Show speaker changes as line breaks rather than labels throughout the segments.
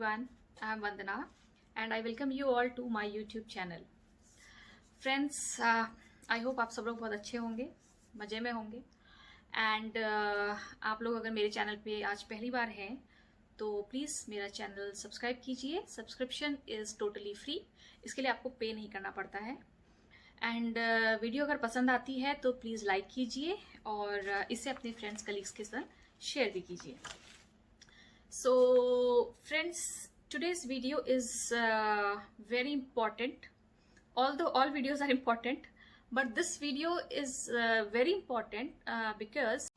everyone, I am Vandana and I welcome you all to my YouTube channel. Friends, I hope आप सब लोग बहुत अच्छे होंगे, मज़े में होंगे एंड आप लोग अगर मेरे चैनल पे आज पहली बार हैं तो प्लीज़ मेरा चैनल सब्सक्राइब कीजिए. सब्सक्रिप्शन इज़ टोटली फ्री, इसके लिए आपको पे नहीं करना पड़ता है. एंड वीडियो अगर पसंद आती है तो प्लीज़ लाइक कीजिए और इसे अपने फ्रेंड्स कलीग्स के साथ शेयर भी कीजिए. So friends, today's video is very important. Although all videos are important, but this video is very important because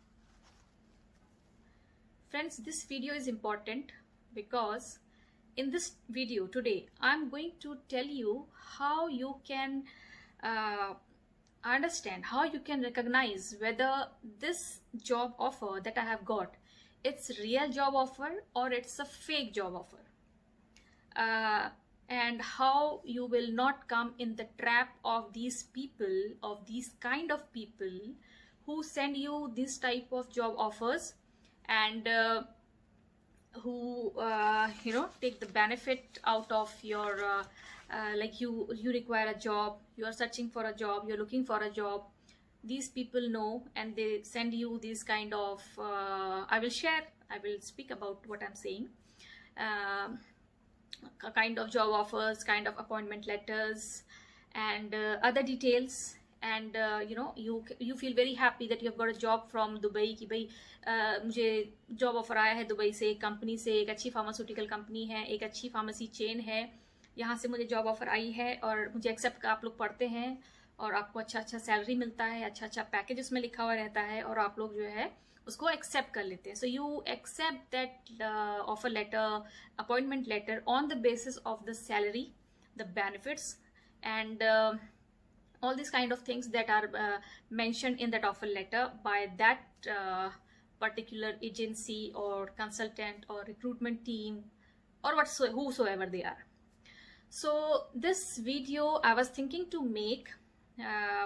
friends, this video is important because in this video today I'm going to tell you how you can understand, how you can recognize whether this job offer that I have got, it's real job offer or it's a fake job offer, and how you will not come in the trap of these people, of these kind of people who send you this type of job offers and who take the benefit out of your like you require a job, you are searching for a job, you're looking for a job. These people know and they send you these kind of I will speak about what I'm saying, kind of job offers, kind of appointment letters and other details. And you feel very happy that you have got a job from Dubai कि भाई मुझे job offer आया है Dubai से, एक company से, एक अच्छी फार्मास्यूटिकल कंपनी है, एक अच्छी फार्मेसी चेन है, यहाँ से मुझे जॉब ऑफर आई है और मुझे एक्सेप्ट का आप लोग पढ़ते हैं और आपको अच्छा अच्छा सैलरी मिलता है, अच्छा अच्छा पैकेज उसमें लिखा हुआ रहता है और आप लोग जो है उसको एक्सेप्ट कर लेते हैं. So you accept that offer letter, appointment letter on the basis of the salary, the benefits and all these kind of things that are mentioned in that offer letter by that particular agency or consultant or recruitment team or whosoever they are. So this video I was thinking to make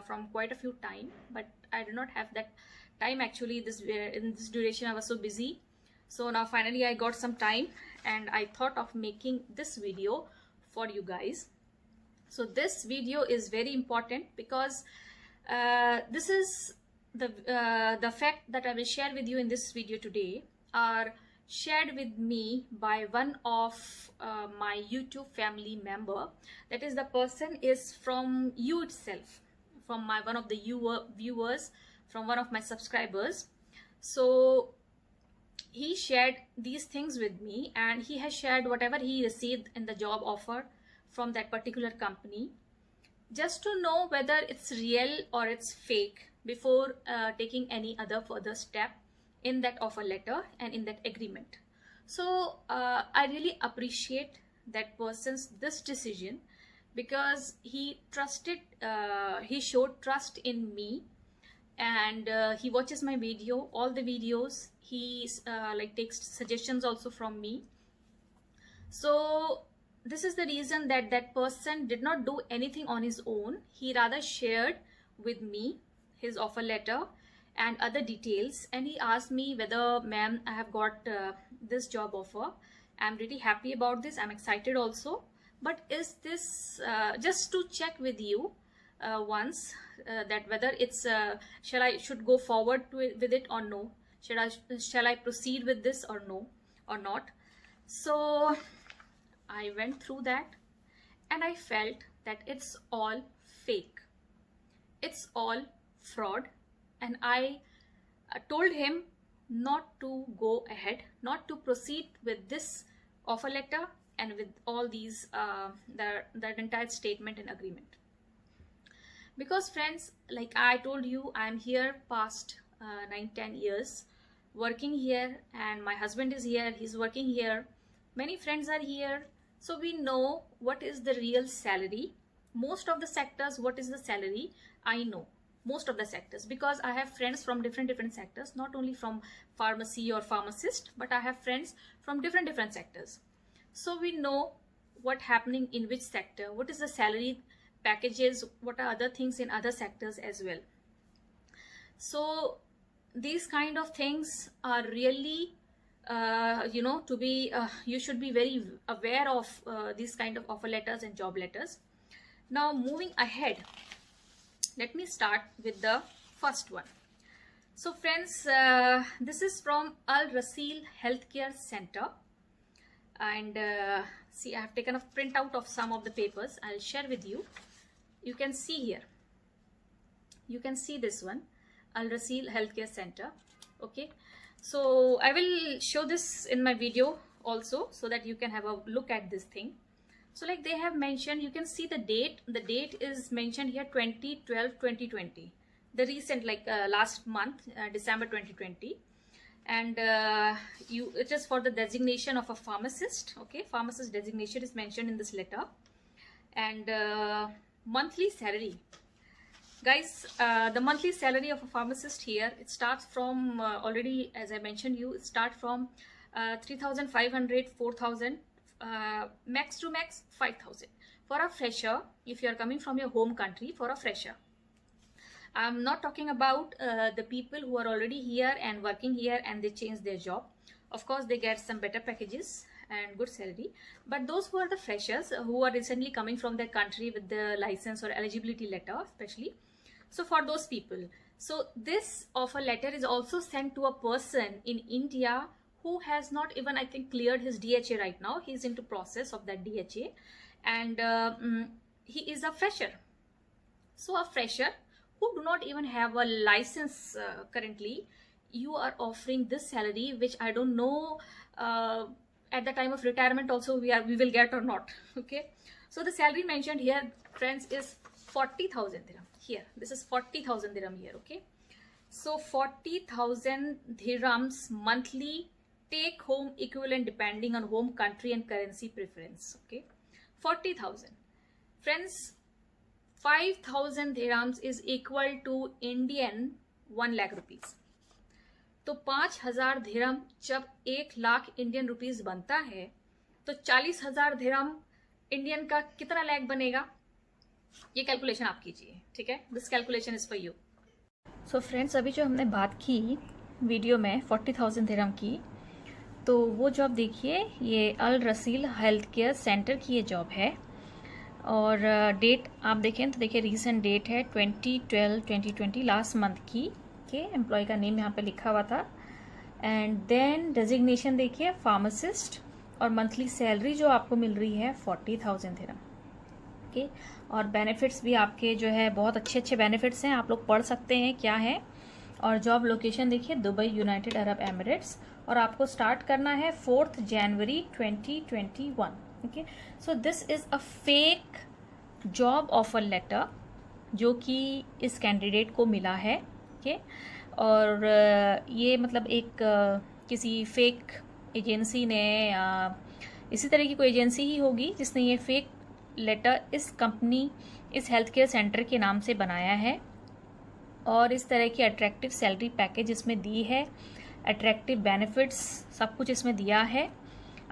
from quite a few time, but I did not have that time actually. In this duration I was so busy, so now finally I got some time and I thought of making this video for you guys. So this video is very important because this is the fact that I will share with you in this video today are shared with me by one of my YouTube family member. That is, the person is from you itself, from one of the viewers, from one of my subscribers. So he shared these things with me and he has shared whatever he received in the job offer from that particular company, just to know whether it's real or it's fake before taking any other further step in that offer letter and in that agreement. So I really appreciate that person's this decision because he trusted, he showed trust in me, and he watches my video, all the videos. He like takes suggestions also from me. So this is the reason that that person did not do anything on his own. He rather shared with me his offer letter and other details, and he asked me whether, ma'am, I have got this job offer. I'm really happy about this. I'm excited also. But is this just to check with you once that whether it's should go forward with it or no? Shall I proceed with this or no or not? So I went through that and I felt that it's all fake, it's all fraud, and I told him not to go ahead, not to proceed with this offer letter and with all these that entire statement and agreement. Because friends, like I told you, I'm here past 9-10 years working here, and my husband is here, he's working here, many friends are here. So we know what is the real salary. Most of the sectors, what is the salary, I know most of the sectors because I have friends from different sectors, not only from pharmacy or pharmacist, but I have friends from different sectors. So we know what happening in which sector, what is the salary packages, what are other things in other sectors as well. So these kind of things are really to be you should be very aware of these kind of offer letters and job letters. Now moving ahead, let me start with the first one. So friends, this is from Al Rasil Healthcare Center, and see, I have taken a printout of some of the papers. I'll share with you. You can see here, you can see this one, Al Rasil Healthcare Center. Okay, so I will show this in my video also, so that you can have a look at this thing. So like they have mentioned, you can see the date is mentioned here, 20/12/2020, the recent, like last month, December 2020. And it is for the designation of a pharmacist. Okay, pharmacist designation is mentioned in this letter. And monthly salary, guys, the monthly salary of a pharmacist here, it starts from already, as I mentioned you, it starts from 3,500, 4,000, max to max 5,000 for a fresher, if you are coming from your home country. For a fresher, I'm not talking about the people who are already here and working here and they change their job. Of course, they get some better packages and good salary. But those who are the freshers, who are recently coming from their country with the license or eligibility letter, especially, so for those people, so this offer letter is also sent to a person in India who has not even, I think, cleared his DHA right now. He's into process of that DHA, and he is a fresher. So a fresher who do not even have a license currently, you are offering this salary, which I don't know at the time of retirement also we will get or not. Okay, so the salary mentioned here, friends, is 40,000 dirham. Here, this is 40,000 dirham here. Okay, so 40,000 dirhams monthly take home equivalent, depending on home country and currency preference. Okay, 40,000, friends. 5,000 dirhams is equal to Indian 1 lakh rupees. तो 5,000 dirham जब 1 lakh Indian rupees बनता है, तो 40,000 dirham Indian का कितना लाख बनेगा, ये calculation आप कीजिए. ठीक है, this calculation is for you. So friends, अभी जो हमने बात की वीडियो में 40,000 dirham की, तो वो जॉब देखिए, ये अल रसील हेल्थ केयर सेंटर की ये जॉब है. और डेट आप देखें तो देखिए, रीसेंट डेट है 20/12/2020, लास्ट मंथ की. के एम्प्लॉय का नेम यहाँ पे लिखा हुआ था. एंड देन डेजिग्नेशन देखिए, फार्मासिस्ट, और मंथली सैलरी जो आपको मिल रही है 40,000 dirham. ओके, और बेनिफिट्स भी आपके जो है बहुत अच्छे अच्छे बेनिफिट्स हैं, आप लोग पढ़ सकते हैं क्या है. और जॉब लोकेशन देखिए, दुबई, यूनाइटेड अरब एमिरेट्स, और आपको स्टार्ट करना है 4 जनवरी 2021. Okay, so this is a fake job offer letter जो कि इस कैंडिडेट को मिला है. ओके, और ये मतलब एक किसी फेक एजेंसी ने, इसी तरह की कोई एजेंसी ही होगी जिसने ये फेक लेटर इस कंपनी, इस हेल्थ केयर सेंटर के नाम से बनाया है, और इस तरह की अट्रैक्टिव सैलरी पैकेज इसमें दी है, अट्रैक्टिव बेनिफिट्स सब कुछ इसमें दिया है.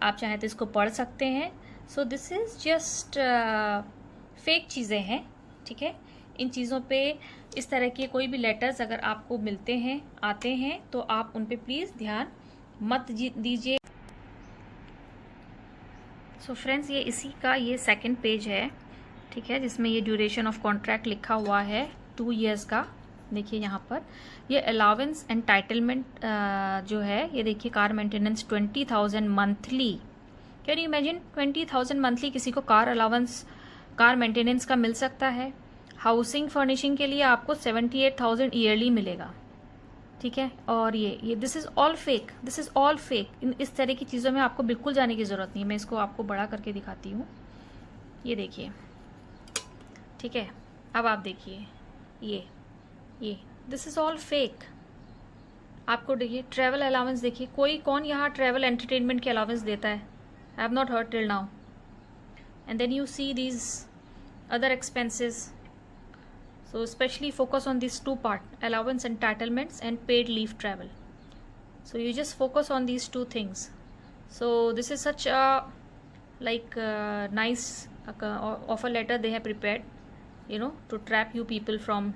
आप चाहें तो इसको पढ़ सकते हैं. So this is just fake चीज़ें हैं. ठीक है, इन चीज़ों पे, इस तरह के कोई भी लेटर्स अगर आपको मिलते हैं, आते हैं, तो आप उन पे प्लीज़ ध्यान मत दीजिए. सो फ्रेंड्स, ये इसी का ये सेकंड पेज है. ठीक है, जिसमें ये ड्यूरेशन ऑफ कॉन्ट्रैक्ट लिखा हुआ है 2 years का. देखिए यहाँ पर ये अलावेंस एंटाइटलमेंट जो है, ये देखिए, car maintenance 20,000 monthly. Can you imagine 20,000 monthly किसी को कार अलावेंस, कार मेंटेनेंस का मिल सकता है. हाउसिंग फर्निशिंग के लिए आपको 78,000 ईयरली मिलेगा. ठीक है, और ये this is all fake, this is all fake. इस तरह की चीज़ों में आपको बिल्कुल जाने की ज़रूरत नहीं है. मैं इसको आपको बड़ा करके दिखाती हूँ. ये देखिए, ठीक है, अब आप देखिए, ये दिस इज ऑल फेक. आपको देखिए, ट्रैवल अलाउंस देखिए, कौन यहाँ ट्रैवल एंटरटेनमेंट की अलाउंस देता है? I have not heard till now. And then you see these other expenses. So especially focus on these two part, allowance entitlements and paid leave travel. So you just focus on these two things. So this is such a nice offer letter they have prepared, to trap you people from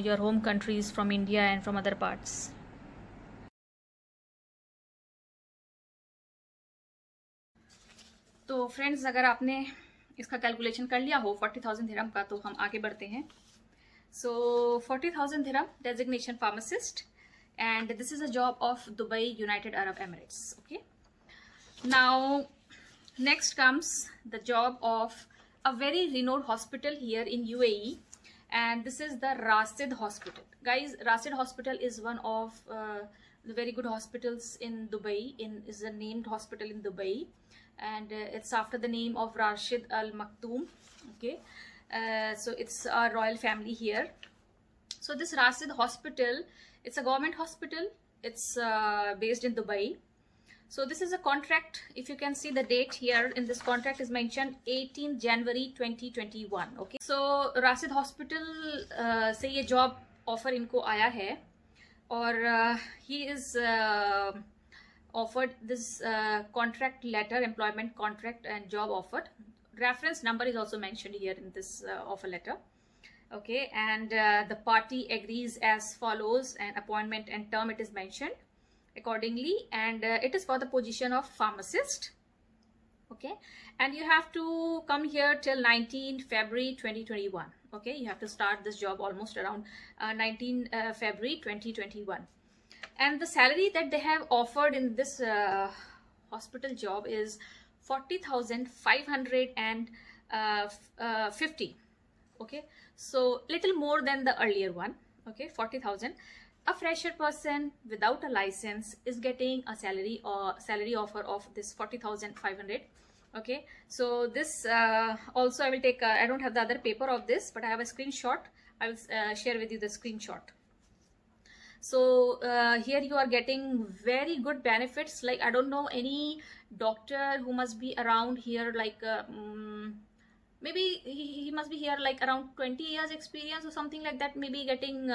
your home countries, from India and from other parts. तो friends, अगर आपने इसका calculation कर लिया हो 40,000 दिरहम का, तो हम आगे बढ़ते हैं. So 40,000 dirham, designation pharmacist, and this is a job of Dubai, United Arab Emirates. Okay. Now, next comes the job of a very renowned hospital here in UAE, and this is the Rasid Hospital. Guys, Rasid Hospital is one of the very good hospitals in Dubai. Is a named hospital in Dubai, and it's after the name of Rashid Al Maktoum. Okay. So it's a royal family here. So this Rasid Hospital, it's a government hospital. It's based in Dubai. So this is a contract. If you can see the date here in this contract is mentioned 18 January 2021. Okay. So Rasid Hospital से ये job offer इनको आया है, और he is offered this contract letter, employment contract and job offered. Reference number is also mentioned here in this offer letter. Okay, and the party agrees as follows, and appointment and term it is mentioned accordingly, and it is for the position of pharmacist. Okay, and you have to come here till 19 February 2021. Okay, you have to start this job almost around 19 February 2021, and the salary that they have offered in this hospital job is 40,550. Okay, so little more than the earlier one. Okay, 40,000. A fresher person without a license is getting a salary offer of this 40,500. Okay, so this also I will take I don't have the other paper of this, but I have a screenshot. I will share with you the screenshot. So here you are getting very good benefits. Like, I don't know any doctor who must be around here, like maybe he must be here like around 20 years experience or something like that, maybe getting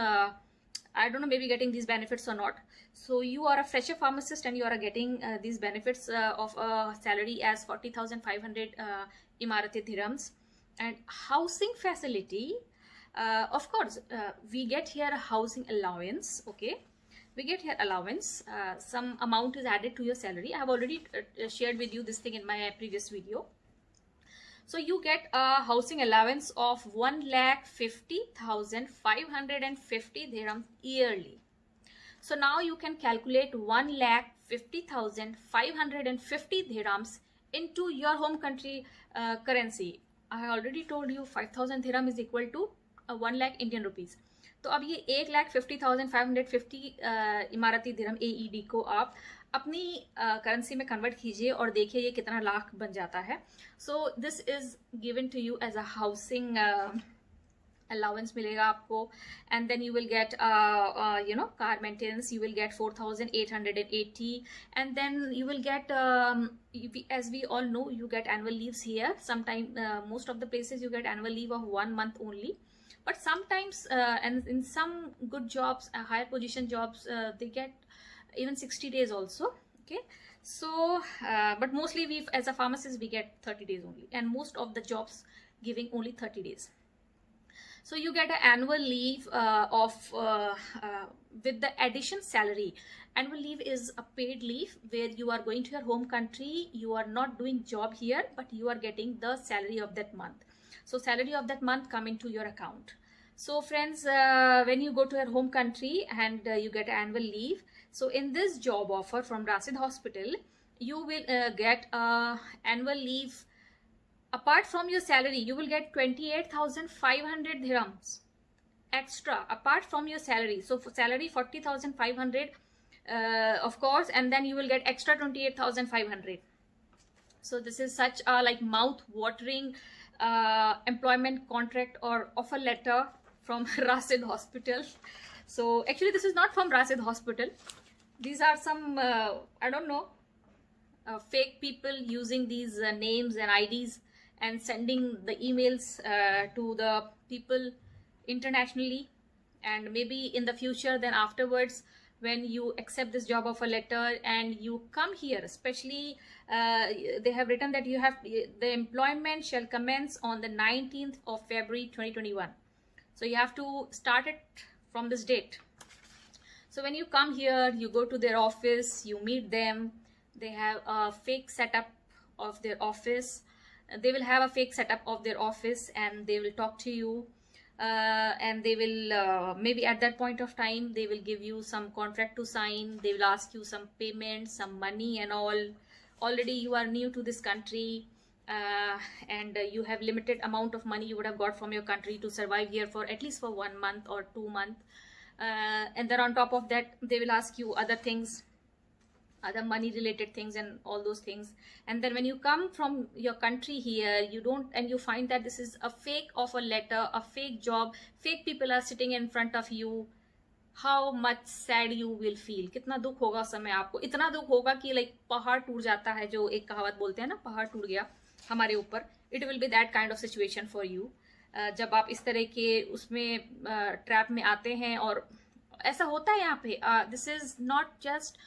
I don't know, maybe getting these benefits or not. So you are a fresher pharmacist and you are getting these benefits of a salary as 40,500 Emirati dirhams, and housing facility. Of course, we get here a housing allowance. Okay, we get here allowance. Some amount is added to your salary. I have already shared with you this thing in my previous video. So you get a housing allowance of 1,50,550 dirhams yearly. So now you can calculate 1,50,550 dirhams into your home country currency. I already told you 5,000 dirham is equal to 1 lakh Indian rupees. तो अब ये 1,50,550 इमारती दिरहम AED को आप अपनी currency में convert कीजिए और देखिए ये कितना लाख बन जाता है. So this is given to you as a housing allowance मिलेगा आपको, and then you will get car maintenance, you will get 4,880, and then you will get as we all know, you get annual leaves here. Sometime most of the places you get annual leave of 1 month only, but sometimes and in some good jobs, higher position jobs, they get even 60 days also. Okay, so but mostly we as a pharmacist we get 30 days only, and most of the jobs giving only 30 days. So you get an annual leave with the addition salary. Annual leave is a paid leave where you are going to your home country, you are not doing job here, but you are getting the salary of that month. So salary of that month come into your account. So friends, when you go to your home country and you get annual leave, so in this job offer from Rasid Hospital, you will get annual leave. Apart from your salary, you will get 28,500 dirhams extra apart from your salary. So for salary 40,500 of course, and then you will get extra 28,500. So this is such a like mouth-watering employment contract or offer letter from Rasid Hospital. So actually this is not from Rasid Hospital. These are some I don't know fake people using these names and IDs and sending the emails to the people internationally, and maybe in the future, then afterwards when you accept this job offer letter and you come here, especially they have written that you have the employment shall commence on the 19th of February 2021. So you have to start it from this date. So when you come here, you go to their office, you meet them, they have a fake setup of their office. They will have a fake setup of their office, and they will talk to you, and they will maybe at that point of time they will give you some contract to sign. They will ask you some payment, some money and all. Already you are new to this country, and you have limited amount of money you would have got from your country to survive here for at least for 1 month or 2 months, and then on top of that they will ask you other things, other money related things and all those things. And then when you come from your country here, you don't, and you find that this is a fake offer letter, a fake job, fake people are sitting in front of you, how much sad you will feel. कितना दुख होगा उस समय आपको, इतना दुख होगा कि लाइक पहाड़ टूट जाता है, जो एक कहावत बोलते हैं ना, पहाड़ टूट गया हमारे ऊपर. It will be that kind of situation for you. जब आप इस तरह के उसमें ट्रैप में आते हैं, और ऐसा होता है यहाँ पे. This is not just,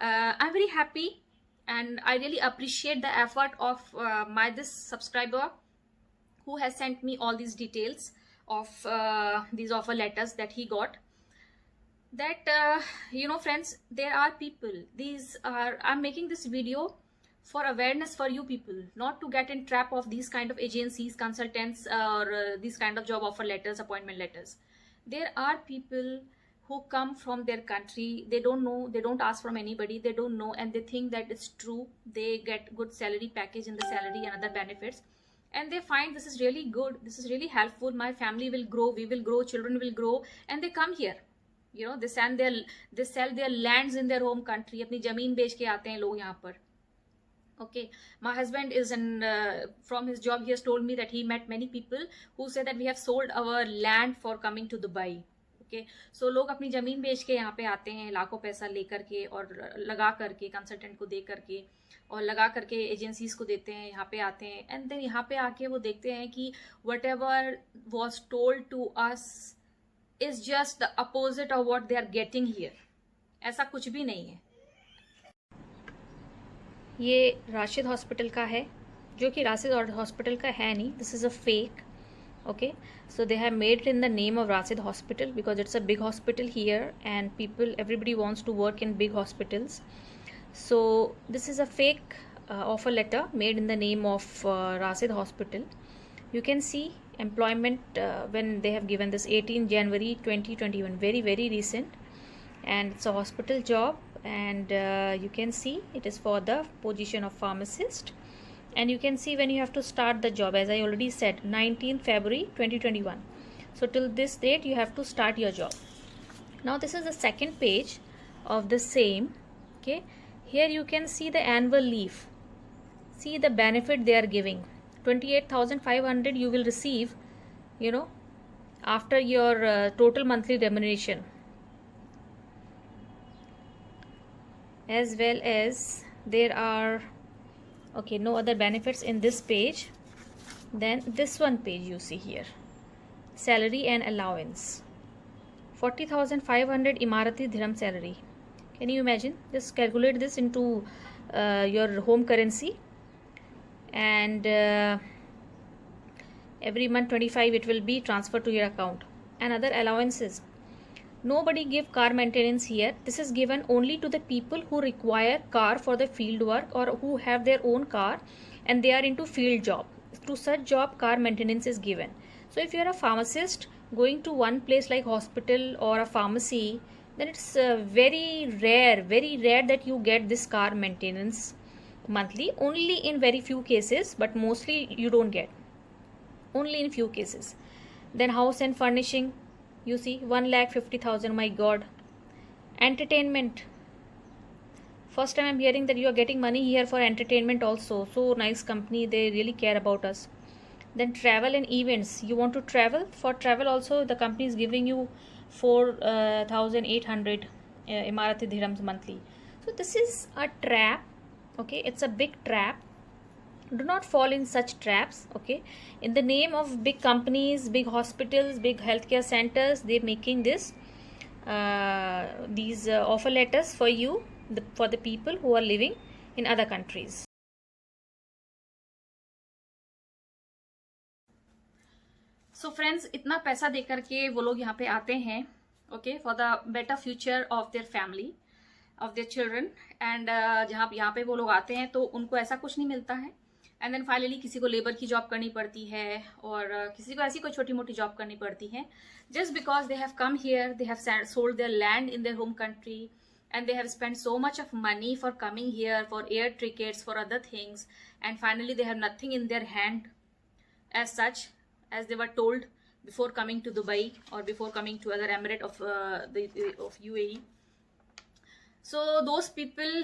I'm very happy and I really appreciate the effort of my this subscriber who has sent me all these details of these offer letters that he got. That you know friends, there are people, these are, I'm making this video for awareness for you people, not to get in trap of these kind of agencies, consultants, or these kind of job offer letters, appointment letters. There are people who come from their country, they don't know, they don't ask from anybody, they don't know, and they think that it's true. They get good salary package in the salary and other benefits, and they find this is really good, this is really helpful, my family will grow, we will grow, children will grow, and they come here. You know, they sell their lands in their home country. अपनी जमीन बेच के आते हैं लोग यहाँ पर. Okay, my husband is in from his job, he has told me that he met many people who said that we have sold our land for coming to Dubai. सो लोग अपनी जमीन बेच के यहाँ पे आते हैं, लाखों पैसा लेकर के और लगा करके, कंसल्टेंट को दे करके और लगा करके एजेंसीज को देते हैं, यहाँ पे आते हैं. एंड देन यहाँ पे आके वो देखते हैं कि whatever was told to us is just the opposite of what they are getting here. ऐसा कुछ भी नहीं है. ये राशिद हॉस्पिटल का है, जो कि राशिद हॉस्पिटल का है नहीं. This is a fake. Okay, so they have made it in the name of Rasid Hospital because it's a big hospital here, and everybody wants to work in big hospitals. So this is a fake offer letter made in the name of Rasid Hospital. You can see employment when they have given this 18 January 2021, very very recent, and it's a hospital job, and you can see it is for the position of pharmacist. And you can see when you have to start the job, as I already said, 19th February 2021. So till this date you have to start your job. Now this is the second page of the same. Okay, here you can see the annual leave. See the benefit they are giving. 28,500 you will receive, you know, after your total monthly remuneration, as well as there are no other benefits in this page. Then this one page you see here, salary and allowance, 40,500 Emirati dirham salary. Can you imagine? Just calculate this into your home currency, and every month 25 it will be transferred to your account. And other allowances, nobody give car maintenance here. This is given only to the people who require car for the field work, or who have their own car and they are into field job. To such job car maintenance is given. So if you are a pharmacist going to one place like hospital or a pharmacy, then it's very rare that you get this car maintenance monthly. Only in very few cases, but mostly you don't get, only in few cases. Then house and furnishing, you see 1,50,000. My God. Entertainment, first time I'm hearing that you are getting money here for entertainment also. So nice company, they really care about us. Then travel and events, you want to travel, for travel also the company is giving you 4,800 Emirati dirhams monthly. So this is a trap. Okay, it's a big trap. Do not fall in such traps. Okay, in the name of big companies, big hospitals, big healthcare centers, they're making this these offer letters for you, for the people who are living in other countries. So friends, इतना पैसा दे करके वो लोग यहाँ पे आते हैं, okay, for the better future of their family, of their children, and जहाँ यहाँ पे वो लोग आते हैं तो उनको ऐसा कुछ नहीं मिलता है. एंड देन फाइनली किसी को लेबर की जॉब करनी पड़ती है, और किसी को ऐसी कोई छोटी मोटी जॉब करनी पड़ती है, just because they have come here, they have sold there land in their home country, and they have spent so much of money for coming here, for air tickets, for other things, and finally they have nothing in their hand as such, as they were told before coming to Dubai or before coming to other emirate of of UAE. So those people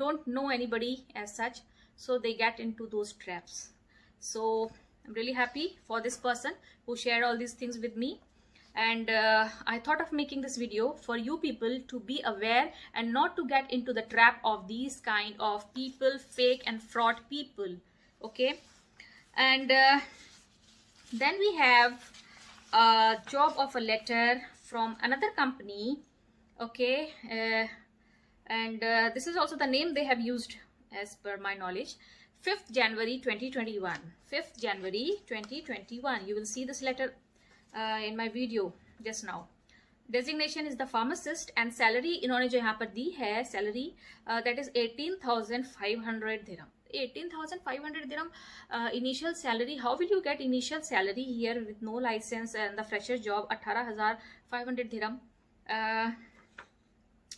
don't know anybody as such, so they get into those traps. So I'm really happy for this person who shared all these things with me, and I thought of making this video for you people to be aware and not to get into the trap of these kind of people, fake and fraud people. Okay, and then we have a job offer letter from another company. Okay, and this is also the name they have used as per my knowledge. 5th January 2021, 5th January 2021. You will see this letter in my video just now. Designation is the pharmacist, and salary इन्होंने जो यहाँ पर दी है salary that is 18,500 dirham. 18,500 dirham initial salary. How will you get initial salary here with no license and the fresher job? 18,500 dirham.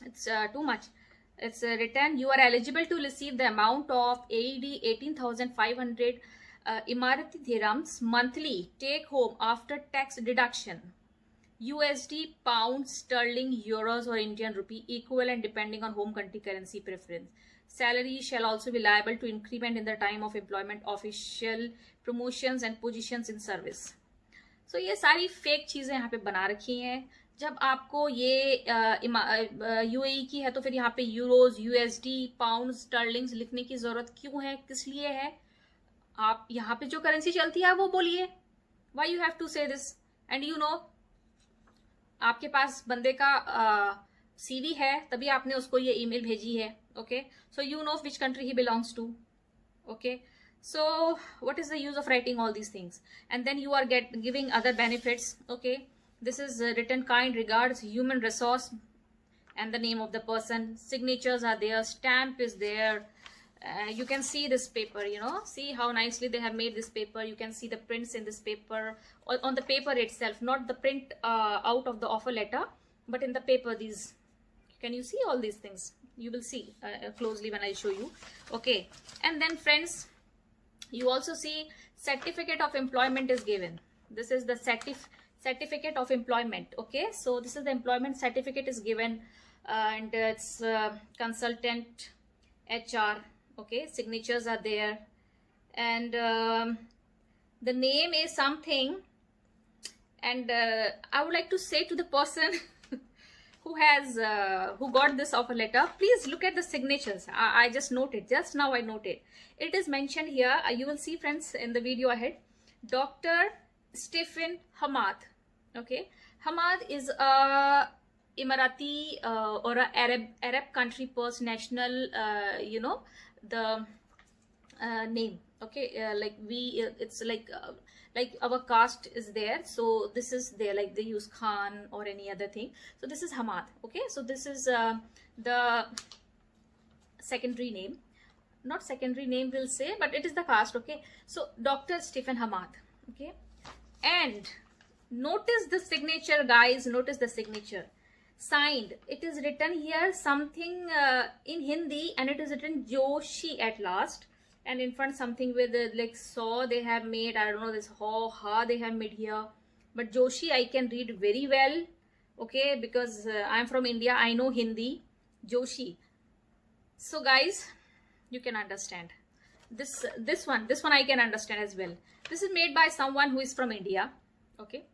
It's too much. It's written you are eligible to receive the amount of AED 18,500 Emirati dirhams monthly take home after tax deduction. USD, pounds, sterling, euros or Indian rupee equivalent depending on home country currency preference. Salary shall also be liable to increment in the time of employment, official promotions and positions in service. So ये सारी fake चीजें यहाँ पे बना रखी हैं. जब आपको ये UAE की है तो फिर यहाँ पे यूरोज, USD, पाउंड, स्टर्लिंग्स लिखने की जरूरत क्यों है, किस लिए है? आप यहाँ पे जो करेंसी चलती है वो बोलिए. Why you have to say this? And you know, आपके पास बंदे का CV है तभी आपने उसको ये ईमेल भेजी है. Okay, so you know which country he belongs to. Okay, so what is the use of writing all these things? And then you are giving other benefits. Okay, this is written kind regards, human resource, and the name of the person. Signatures are there, stamp is there. You can see this paper, you know, see how nicely they have made this paper. You can see the prints in this paper, on the paper itself, not the print out of the offer letter, but in the paper. These, can you see all these things? You will see closely when I show you. Okay, and then friends, you also see certificate of employment is given. This is the certificate of employment. Okay, so this is the employment certificate is given, and it's consultant HR. Okay, signatures are there, and the name is something, and I would like to say to the person who got this offer letter, please look at the signatures. I just noted, just now I noted, it is mentioned here. You will see friends in the video ahead, Dr. Stephen Hamad. Okay, Hamad is a Emirati or a Arab country first national, you know, the name. Okay, like we, it's like our caste is there, so this is there, like they use Khan or any other thing. So this is Hamad. Okay, so this is the secondary name, not secondary name we'll say, but it is the caste. Okay, so Dr. Stephen Hamad. Okay, and notice the signature, guys, notice the signature. Signed, it is written here something in Hindi, and it is written Joshi at last, and in front something with like saw they have made. I don't know this ha they have made here, but Joshi I can read very well. Okay, because I'm from India, I know Hindi. Joshi. So guys, you can understand this one I can understand as well. This is made by someone who is from India. Okay,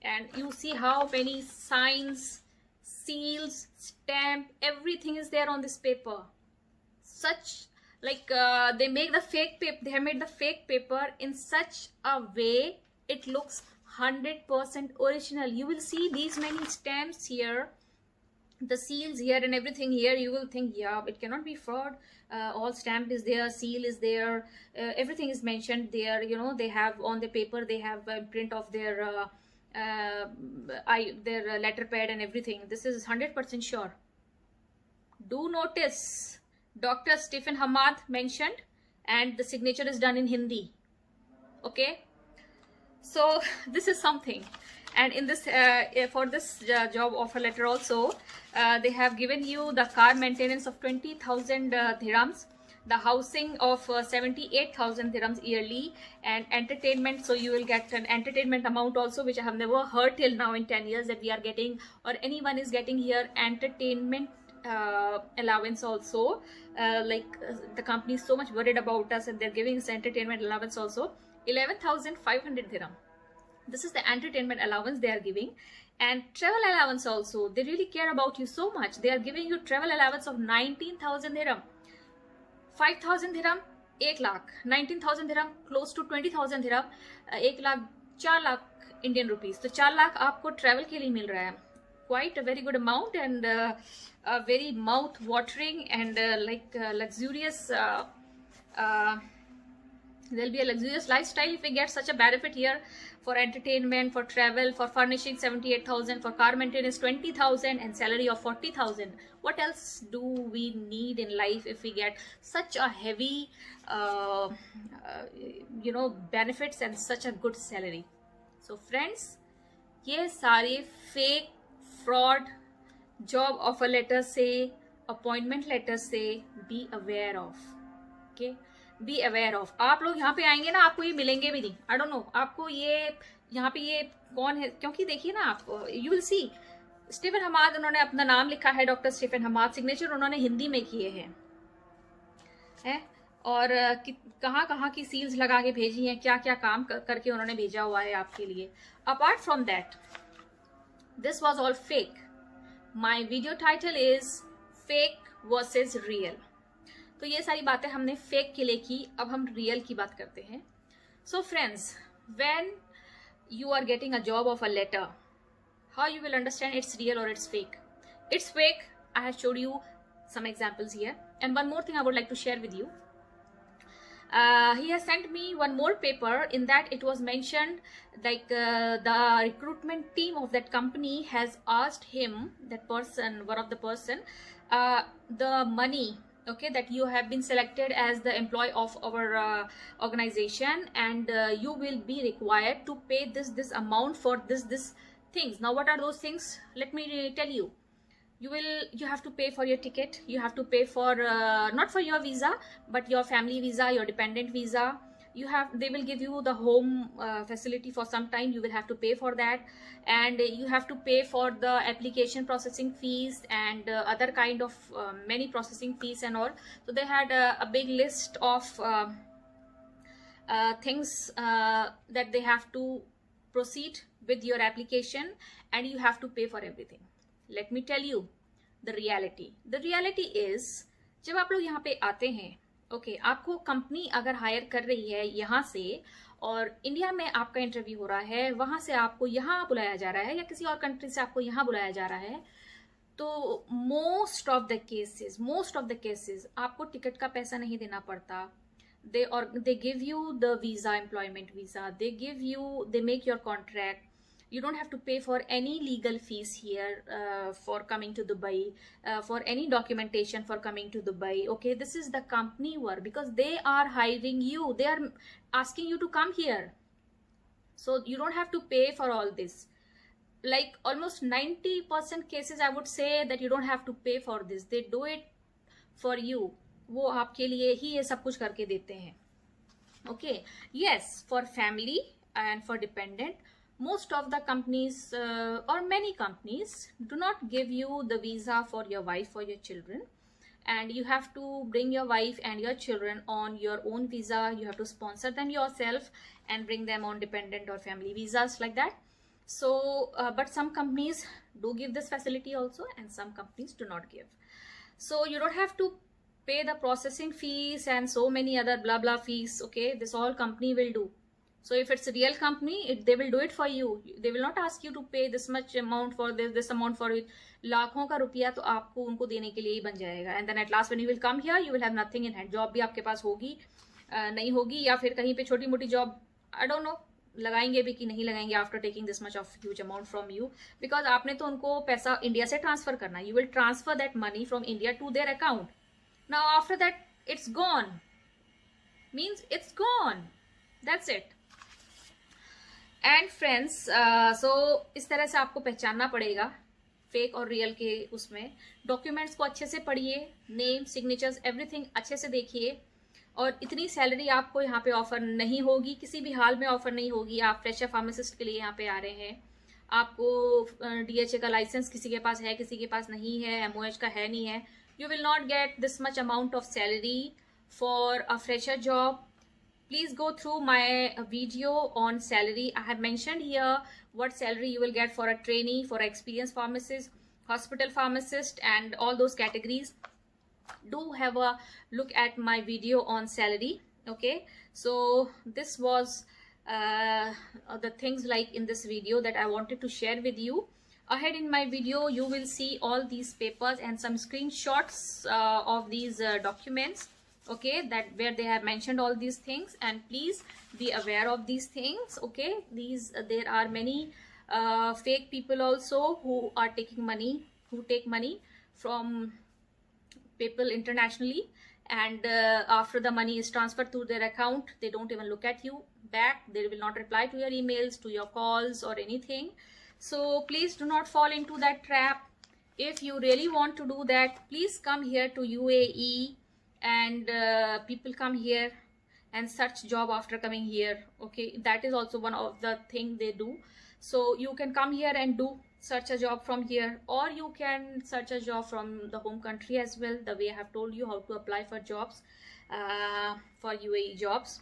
and you see how many signs, seals, stamp, everything is there on this paper. Such like they make the fake paper, they have made the fake paper in such a way it looks 100% original. You will see these many stamps here, the seals here and everything here. You will think, yeah, it cannot be fraud. All stamp is there, seal is there, everything is mentioned there. You know, they have on the paper, they have a print of their their letter pad and everything. This is 100% sure. Do notice Dr. Stephen Hamad mentioned, and the signature is done in Hindi. Okay, so this is something. And in this for this job offer letter also, they have given you the car maintenance of 20,000 dirhams, the housing of 78,000 dirhams yearly, and entertainment. So you will get an entertainment amount also, which I have never heard till now in 10 years that we are getting, or anyone is getting here, entertainment allowance also. The company is so much worried about us, and they're giving us entertainment allowance also, 11,500 dirham. This is the entertainment allowance they are giving. And travel allowance also, they really care about you so much. They are giving you travel allowance of 19,000 dirham. 5,000 dirham 1 lakh, 19,000 dirham close to 20,000 dirham, 1 lakh 4 lakh Indian rupees. तो 4 लाख आपको travel के लिए मिल रहा है. Quite a very good amount, and a very mouth watering and luxurious. There'll be a luxurious lifestyle if we get such a benefit here, for entertainment, for travel, for furnishing 78,000, for car maintenance 20,000, and salary of 40,000. What else do we need in life if we get such a heavy benefits and such a good salary? So friends, ये सारे fake fraud job offer letter से, appointment letter से be aware of. Okay, be aware of. आप लोग यहाँ पे आएंगे ना, आपको ये मिलेंगे भी नहीं. आई डोंट नो आपको ये यहाँ पे ये कौन है, क्योंकि देखिए ना आप, you will see Stephen Hamad, उन्होंने अपना नाम लिखा है डॉक्टर स्टीफन हमाद, सिग्नेचर उन्होंने हिंदी में किए हैं और कहाँ कहाँ की सील्स लगा के भेजी हैं, क्या क्या काम करके उन्होंने भेजा हुआ है आपके लिए. Apart from that, this was all fake. My video title is fake versus real. तो ये सारी बातें हमने फेक के लिए की, अब हम रियल की बात करते हैं. So friends, when you are getting a job of a letter, how you will understand it's real or it's fake? It's fake. I have showed you some examples here, and one more thing I would like to share with you. He has sent me one more paper. In that it was mentioned the recruitment team of that company has asked him, that person, one of the person, the money, okay, that you have been selected as the employee of our organization, and you will be required to pay this amount for this things. Now what are those things? Let me tell you. You have to pay for your ticket, you have to pay for not for your visa, but your family visa, your dependent visa. They will give you the home facility for some time, you will have to pay for that, and you have to pay for the application processing fees and other kind of many processing fees and all. So they had a big list of things that they have to proceed with your application, and you have to pay for everything. Let me tell you the reality. The reality is, जब आप लोग यहाँ पे आते हैं, okay, आपको company अगर higher कर रही है यहाँ से, और इंडिया में आपका इंटरव्यू हो रहा है, वहां से आपको यहाँ बुलाया जा रहा है, या किसी और कंट्री से आपको यहाँ बुलाया जा रहा है, तो मोस्ट ऑफ द केसेस आपको टिकट का पैसा नहीं देना पड़ता. they give you the visa, employment visa, they make your contract. You don't have to pay for any legal fees here for coming to Dubai, for any documentation for coming to Dubai. Okay, this is the company work, because they are hiring you, they are asking you to come here, so you don't have to pay for all this. Like almost 90% cases I would say that you don't have to pay for this, they do it for you. वो आपके लिए ही ये सब कुछ करके देते हैं. Okay, yes, for family and for dependent, most of the companies or many companies do not give you the visa for your wife or your children, and you have to bring your wife and your children on your own visa. You have to sponsor them yourself and bring them on dependent or family visas like that. So but some companies do give this facility also, and some companies do not give. So you don't have to pay the processing fees and so many other blah blah fees. Okay, this all company will do. So if it's a real company, they will do it for you. They will not ask you to pay this much amount for this amount for it. लाखों का रुपया तो आपको उनको देने के लिए ही बन जाएगा. And then at last when you will come here, you will have nothing in hand. Job भी आपके पास होगी नहीं होगी, या फिर कहीं पे छोटी मोटी जॉब, I don't know, लगाएंगे भी कि नहीं लगाएंगे after taking this much of huge amount from you, because आपने तो उनको पैसा इंडिया से ट्रांसफर करना. You will transfer that money from India to their account. Now after that it's gone. means it's gone. That's it. And friends so इस तरह से आपको पहचानना पड़ेगा फेक और रियल के उसमें. डॉक्यूमेंट्स को अच्छे से पढ़िए, नेम, सिग्नेचर्स, एवरीथिंग अच्छे से देखिए. और इतनी सैलरी आपको यहाँ पे ऑफर नहीं होगी, किसी भी हाल में ऑफर नहीं होगी. आप फ्रेशर फार्मासिस्ट के लिए यहाँ पे आ रहे हैं. आपको डीएचए का लाइसेंस किसी के पास है, किसी के पास नहीं है, एमओएच का है नहीं है. You will not get this much amount of salary for a fresher job. Please go through my video on salary. I have mentioned here what salary you will get for a trainee, for experienced pharmacist, hospital pharmacist, and all those categories. Do have a look at my video on salary. Okay, so this was the things like in this video that I wanted to share with you. Ahead in my video you will see all these papers and some screenshots of these documents. Okay, that where they have mentioned all these things, and please be aware of these things. Okay, there are many fake people also who are taking money, who take money from people internationally, and after the money is transferred to their account, they don't even look at you back. They will not reply to your emails, to your calls or anything. So please do not fall into that trap. If you really want to do that, please come here to UAE, and people come here and search job after coming here. Okay, that is also one of the thing they do. So you can come here and search a job from here, or you can search a job from the home country as well, the way I have told you how to apply for jobs, for UAE jobs.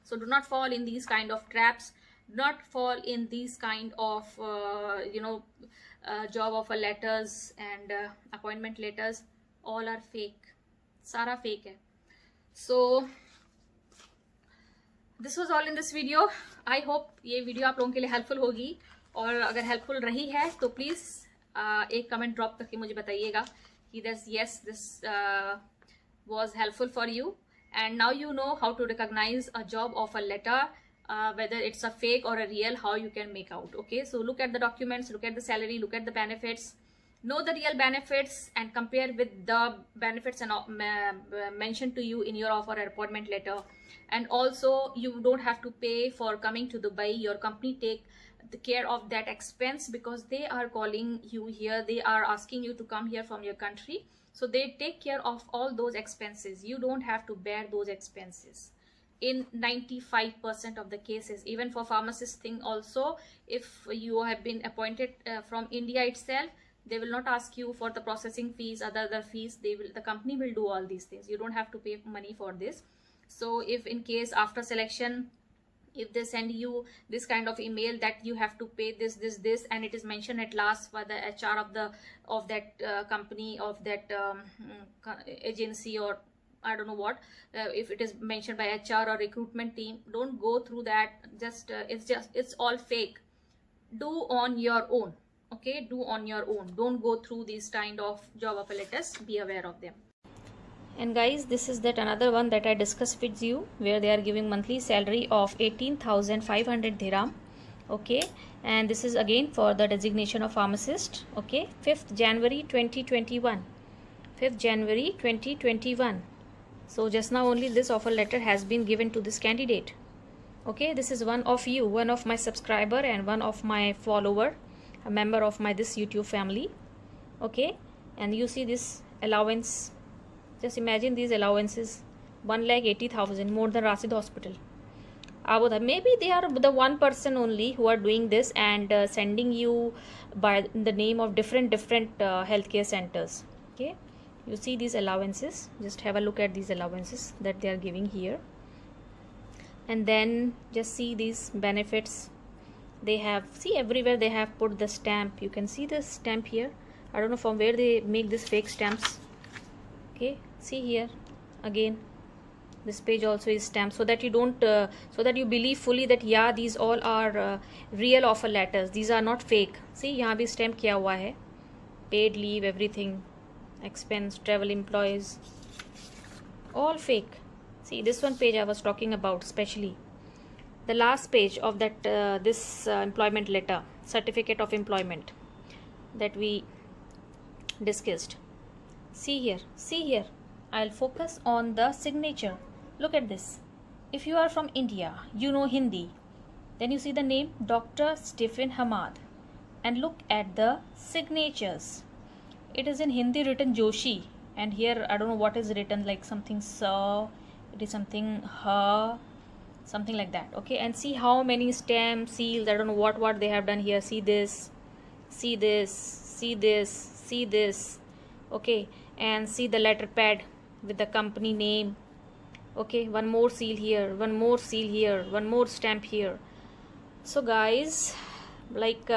So do not fall in these kind of traps. Do not fall in these kind of job offer letters and appointment letters. All are fake. सारा fake है. So this was all in this video. I hope ये video आप लोगों के लिए helpful होगी, और अगर हेल्पफुल रही है तो प्लीज़ एक कमेंट ड्रॉप करके मुझे बताइएगा कि this was helpful for you. And now you know how to recognise a job offer letter, whether it's a fake or a real, how you can make out. Okay, so look at the documents, look at the salary, look at the benefits, know the real benefits, and compare with the benefits and mentioned to you in your offer or appointment letter. And also you don't have to pay for coming to Dubai. Your company take the care of that expense, because they are calling you here, they are asking you to come here from your country, so they take care of all those expenses. You don't have to bear those expenses in 95% of the cases. Even for pharmacist thing also, if you have been appointed from India itself, they will not ask you for the processing fees, other fees. The company will do all these things. You don't have to pay money for this. So if in case after selection, if they send you this kind of email that you have to pay this, and it is mentioned at last by the HR of that company, of that agency, or I don't know what, if it is mentioned by HR or recruitment team, don't go through that. It's all fake. Do on your own. Okay, do on your own. Don't go through these kind of job offer letters. Be aware of them. And guys, this is that another one that I discussed with you, where they are giving monthly salary of 18,500 dirham. Okay, and this is again for the designation of pharmacist. Okay, 5th January 2021. 5th January 2021. So just now only this offer letter has been given to this candidate. Okay, this is one of you, one of my subscriber and one of my follower, a member of my this YouTube family. Okay, and you see this allowance. Just imagine these allowances, 1,80,000, more than Rasid Hospital, Abu Dhabi. Maybe they are the one person only who are doing this and sending you by the name of different healthcare centers. Okay, you see these allowances. Just have a look at these allowances that they are giving here, and then just see these benefits. They have, see, everywhere they have put the stamp. You can see the stamp here. I don't know from where they make this fake stamps. Okay, see here again, this page also is stamped, so that you don't so that you believe fully that yeah, these all are real offer letters. These are not fake. See, यहाँ भी stamp किया हुआ है, paid leave, everything, expense, travel, employees, all fake. See, this one page I was talking about, especially the last page of that this employment letter, certificate of employment that we discussed. See here, I'll focus on the signature. Look at this. if you are from India, you know Hindi, then you see the name Dr. Stephen Hamad, and look at the signatures. It is in Hindi written Joshi, and here I don't know what is written, like something Sa, it is something Ha, something like that. Okay, and see how many stamps, seals, I don't know what they have done here. See this, see this, see this, see this. Okay, and see the letter pad with the company name. Okay, one more seal here, one more seal here, one more stamp here. So guys, like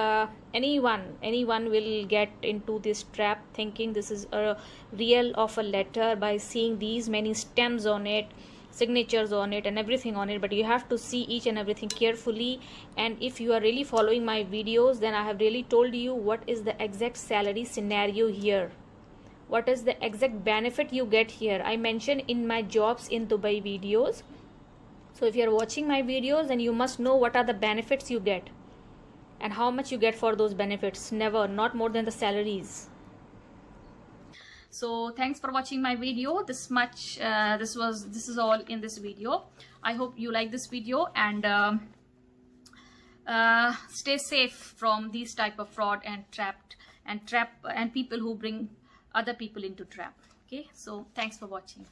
anyone will get into this trap thinking this is a real of a letter by seeing these many stamps on it, signatures on it, and everything on it. But you have to see each and everything carefully. And if you are really following my videos, then I have really told you what is the exact salary scenario here, what is the exact benefit you get here. I mentioned in my jobs in Dubai videos. So if you are watching my videos, then you must know what are the benefits you get and how much you get for those benefits. Never, not more than the salaries. So thanks for watching my video. This is all in this video. I hope you like this video, and stay safe from these type of fraud and trap and people who bring other people into trap. Okay, so thanks for watching.